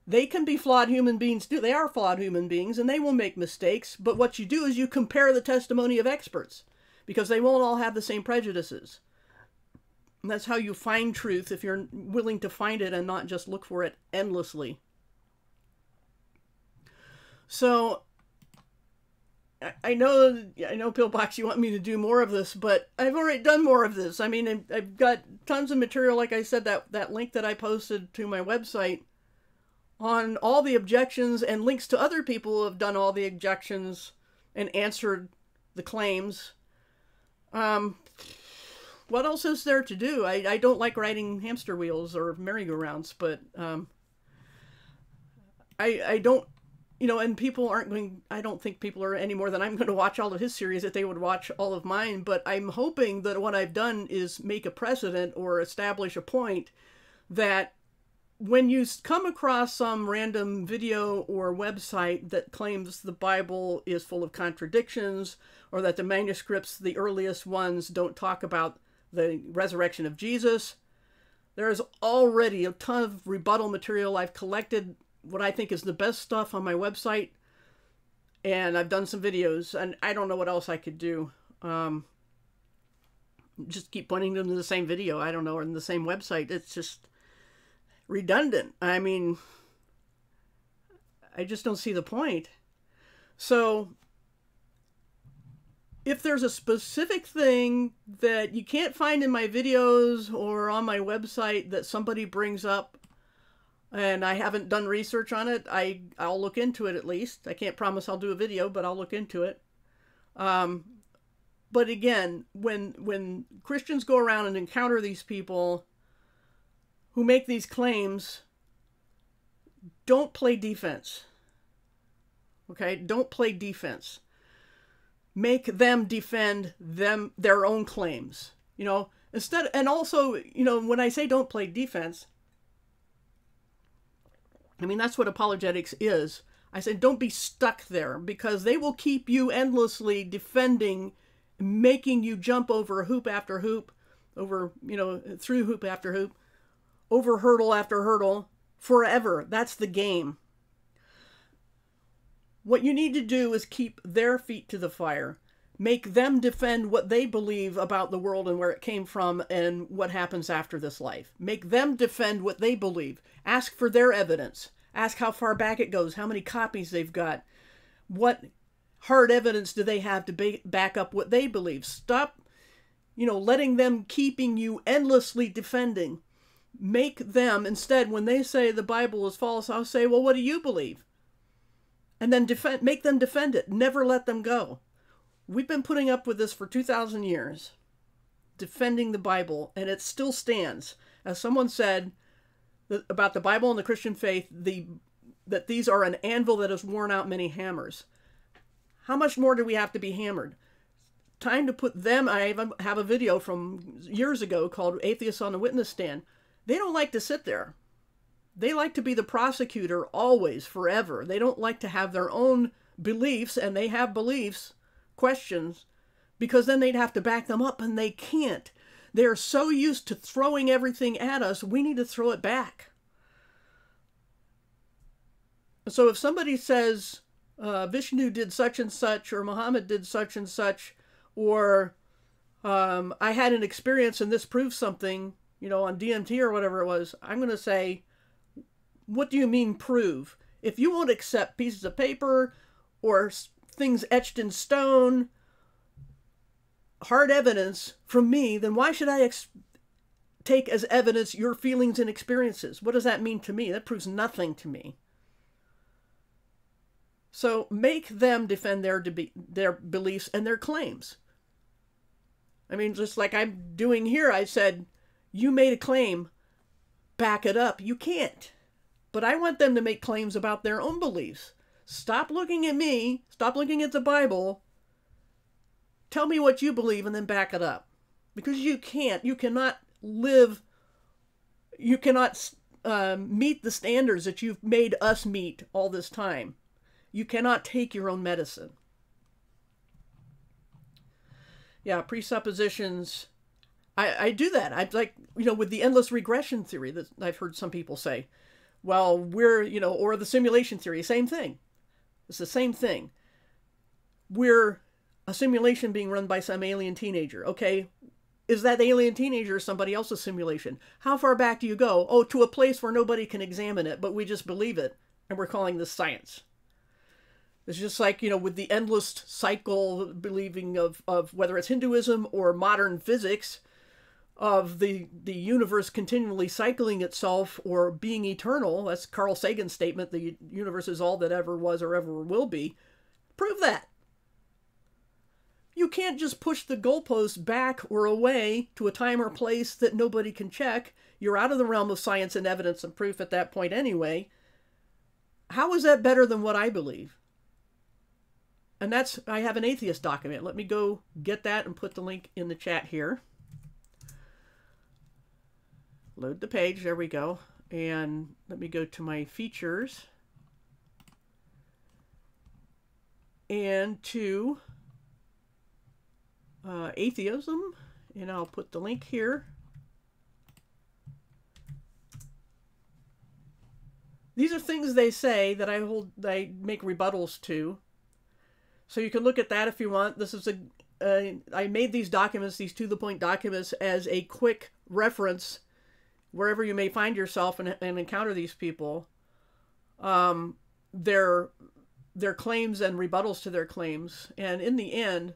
they can be flawed human beings too. They are flawed human beings and they will make mistakes. But what you do is you compare the testimony of experts because they won't all have the same prejudices. And that's how you find truth, if you're willing to find it and not just look for it endlessly. So I know, Pillbox, you want me to do more of this, but I've already done more of this. I mean, I've got tons of material, like I said, that link that I posted to my website on all the objections and links to other people who have done all the objections and answered the claims. What else is there to do? I don't like riding hamster wheels or merry-go-rounds, but I don't... and people aren't going, I don't think people are any more than I'm going to watch all of his series that they would watch all of mine, but I'm hoping that what I've done is make a precedent or establish a point that when you come across some random video or website that claims the Bible is full of contradictions, or that the manuscripts, the earliest ones, don't talk about the resurrection of Jesus, there's already a ton of rebuttal material. I've collected what I think is the best stuff on my website, and I've done some videos, and I don't know what else I could do. Just keep pointing them to the same video, I don't know, or in the same website. It's just redundant. I mean, I just don't see the point. So if there's a specific thing that you can't find in my videos or on my website that somebody brings up, and I haven't done research on it, I'll look into it at least. I can't promise I'll do a video, but I'll look into it. But again, when Christians go around and encounter these people who make these claims, don't play defense. Okay? Don't play defense. Make them defend their own claims. Instead, and also, when I say don't play defense, I mean, that's what apologetics is. I said, don't be stuck there, because they will keep you endlessly defending, making you jump over hoop after hoop, through hoop after hoop, over hurdle after hurdle, forever. That's the game. What you need to do is keep their feet to the fire. Make them defend what they believe about the world and where it came from and what happens after this life. Make them defend what they believe. Ask for their evidence. Ask how far back it goes, how many copies they've got. What hard evidence do they have to back up what they believe? Stop, letting them keeping you endlessly defending. Make them, instead, when they say the Bible is false, I'll say, well, what do you believe? And then make them defend it. Never let them go. We've been putting up with this for 2,000 years, defending the Bible, and it still stands. As someone said about the Bible and the Christian faith, that these are an anvil that has worn out many hammers. How much more do we have to be hammered? Time to put them... I have a video from years ago called Atheists on the Witness Stand. They don't like to sit there. They like to be the prosecutor always, forever. They don't like to have their own beliefs, and they have beliefs, questions, because then they'd have to back them up, and they can't. They're so used to throwing everything at us, we need to throw it back. So if somebody says Vishnu did such and such, or Muhammad did such and such, or I had an experience and this proves something, on DMT or whatever it was, I'm going to say, what do you mean prove? If you won't accept pieces of paper or things etched in stone, hard evidence from me, then why should I take as evidence your feelings and experiences? What does that mean to me? That proves nothing to me. So make them defend their beliefs and their claims. I mean, just like I'm doing here, I said, you made a claim, back it up. You can't. But I want them to make claims about their own beliefs. Stop looking at me. Stop looking at the Bible. Tell me what you believe and then back it up. Because you can't. You cannot live. You cannot meet the standards that you've made us meet all this time. You cannot take your own medicine. Yeah, presuppositions. I do that. I like, with the endless regression theory that I've heard some people say, well, we're, or the simulation theory, same thing. It's the same thing. We're a simulation being run by some alien teenager. Okay, is that alien teenager somebody else's simulation? How far back do you go? Oh, to a place where nobody can examine it, but we just believe it, and we're calling this science. It's just like, with the endless cycle believing of whether it's Hinduism or modern physics, of the universe continually cycling itself or being eternal. That's Carl Sagan's statement, the universe is all that ever was or ever will be. Prove that. You can't just push the goalposts back or away to a time or place that nobody can check. You're out of the realm of science and evidence and proof at that point anyway. How is that better than what I believe? And I have an atheist document. Let me go get that and put the link in the chat here. Load the page. There we go. And let me go to my features. And to atheism. And I'll put the link here. These are things they say that I make rebuttals to. So you can look at that if you want. This is I made these documents, these to-the-point documents, as a quick reference wherever you may find yourself and encounter these people. Their claims and rebuttals to their claims. And in the end,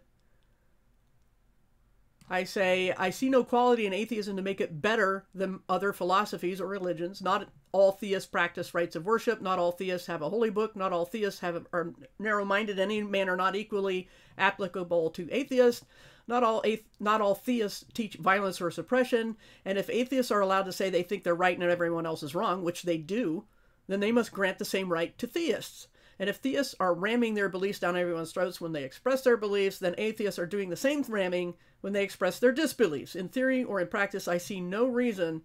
I say, I see no quality in atheism to make it better than other philosophies or religions. Not all theists practice rites of worship. Not all theists have a holy book. Not all theists are narrow-minded. Any man are not equally applicable to atheists. Not all theists teach violence or suppression. And if atheists are allowed to say they think they're right and everyone else is wrong, which they do, then they must grant the same right to theists. And if theists are ramming their beliefs down everyone's throats when they express their beliefs, then atheists are doing the same ramming when they express their disbeliefs. In theory or in practice, I see no reason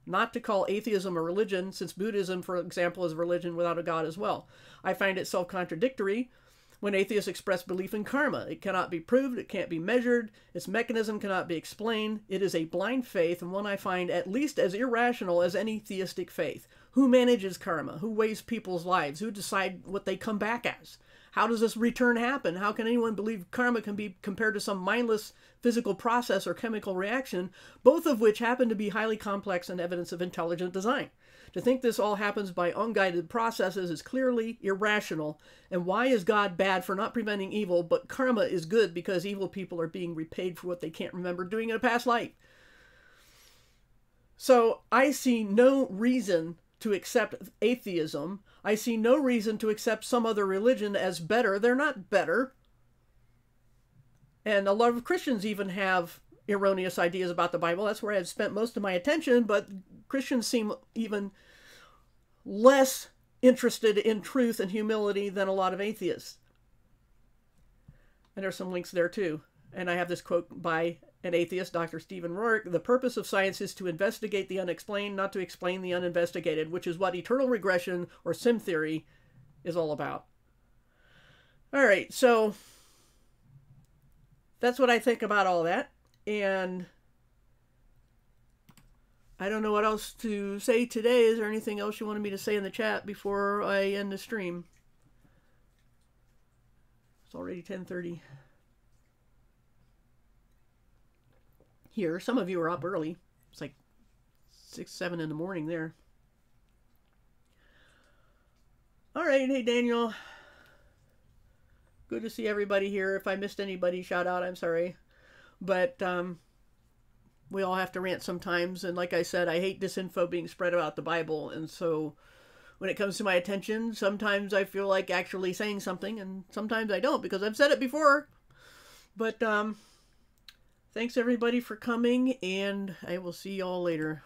not to call atheism a religion, since Buddhism, for example, is a religion without a God as well. I find it self-contradictory when atheists express belief in karma. It cannot be proved, it can't be measured, its mechanism cannot be explained. It is a blind faith, and one I find at least as irrational as any theistic faith. Who manages karma? Who weighs people's lives? Who decide what they come back as? How does this return happen? How can anyone believe karma can be compared to some mindless physical process or chemical reaction, both of which happen to be highly complex and evidence of intelligent design? To think this all happens by unguided processes is clearly irrational. And why is God bad for not preventing evil, but karma is good because evil people are being repaid for what they can't remember doing in a past life? So I see no reason to accept atheism. I see no reason to accept some other religion as better. They're not better. And a lot of Christians even have erroneous ideas about the Bible. That's where I've spent most of my attention, but Christians seem even less interested in truth and humility than a lot of atheists. And there's some links there too. And I have this quote by an atheist, Dr. Stephen Rourke: "The purpose of science is to investigate the unexplained, not to explain the uninvestigated," which is what eternal regression or sim theory is all about. All right, so that's what I think about all that. And I don't know what else to say today. Is there anything else you wanted me to say in the chat before I end the stream? It's already 10:30. Here, some of you are up early. It's like 6, 7 in the morning there. All right, hey Daniel. Good to see everybody here. If I missed anybody, shout out, I'm sorry. But we all have to rant sometimes. And like I said, I hate disinfo being spread about the Bible. And so when it comes to my attention, sometimes I feel like actually saying something, and sometimes I don't because I've said it before. But Thanks everybody for coming, and I will see y'all later.